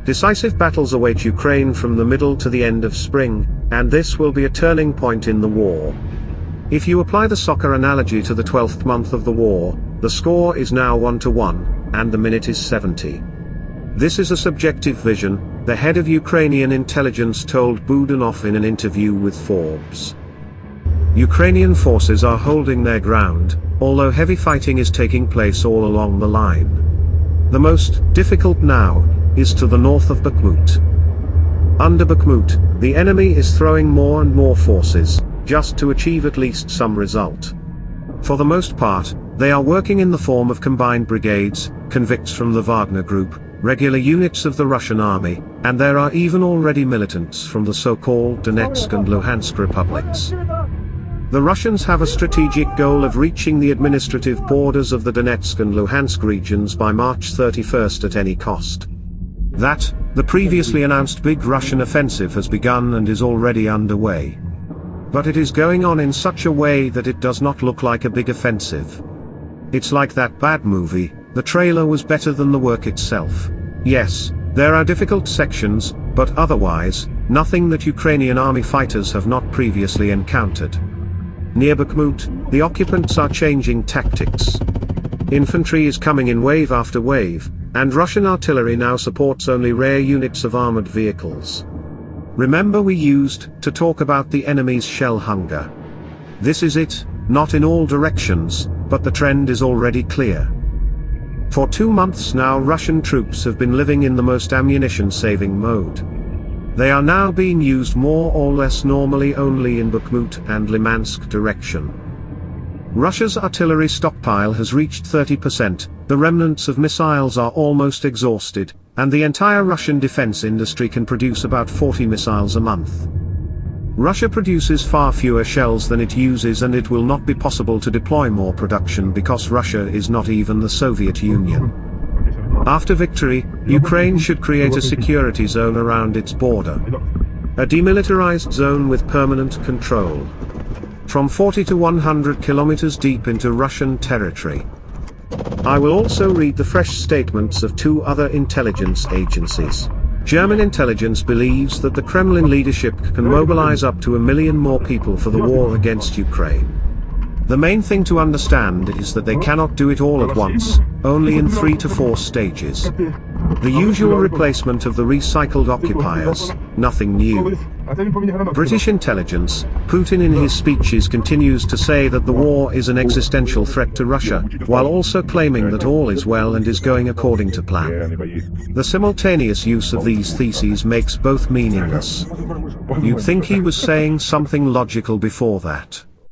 Decisive battles await Ukraine from the middle to the end of spring, and this will be a turning point in the war. If you apply the soccer analogy to the 12th month of the war, the score is now 1-1, and the minute is 70. This is a subjective vision, the head of Ukrainian intelligence told Budanov in an interview with Forbes. Ukrainian forces are holding their ground, although heavy fighting is taking place all along the line. The most difficult now is to the north of Bakhmut. Under Bakhmut, the enemy is throwing more and more forces, just to achieve at least some result. For the most part, they are working in the form of combined brigades, convicts from the Wagner Group, regular units of the Russian army, and there are even already militants from the so-called Donetsk and Luhansk republics. The Russians have a strategic goal of reaching the administrative borders of the Donetsk and Luhansk regions by March 31st at any cost. That, the previously announced big Russian offensive has begun and is already underway. But it is going on in such a way that it does not look like a big offensive. It's like that bad movie, the trailer was better than the work itself. Yes, there are difficult sections, but otherwise, nothing that Ukrainian army fighters have not previously encountered. Near Bakhmut, the occupants are changing tactics. Infantry is coming in wave after wave, and Russian artillery now supports only rare units of armored vehicles. Remember we used to talk about the enemy's shell hunger. This is it, not in all directions, but the trend is already clear. For 2 months now Russian troops have been living in the most ammunition-saving mode. They are now being used more or less normally only in Bakhmut and Limansk direction. Russia's artillery stockpile has reached 30%, the remnants of missiles are almost exhausted, and the entire Russian defense industry can produce about 40 missiles a month. Russia produces far fewer shells than it uses, and it will not be possible to deploy more production because Russia is not even the Soviet Union. After victory, Ukraine should create a security zone around its border. A demilitarized zone with permanent control. From 40 to 100 kilometers deep into Russian territory. I will also read the fresh statements of 2 other intelligence agencies. German intelligence believes that the Kremlin leadership can mobilize up to 1 million more people for the war against Ukraine. The main thing to understand is that they cannot do it all at once, only in 3 to 4 stages. The usual replacement of the recycled occupiers, nothing new. British intelligence, Putin in his speeches continues to say that the war is an existential threat to Russia, while also claiming that all is well and is going according to plan. The simultaneous use of these theses makes both meaningless. You'd think he was saying something logical before that.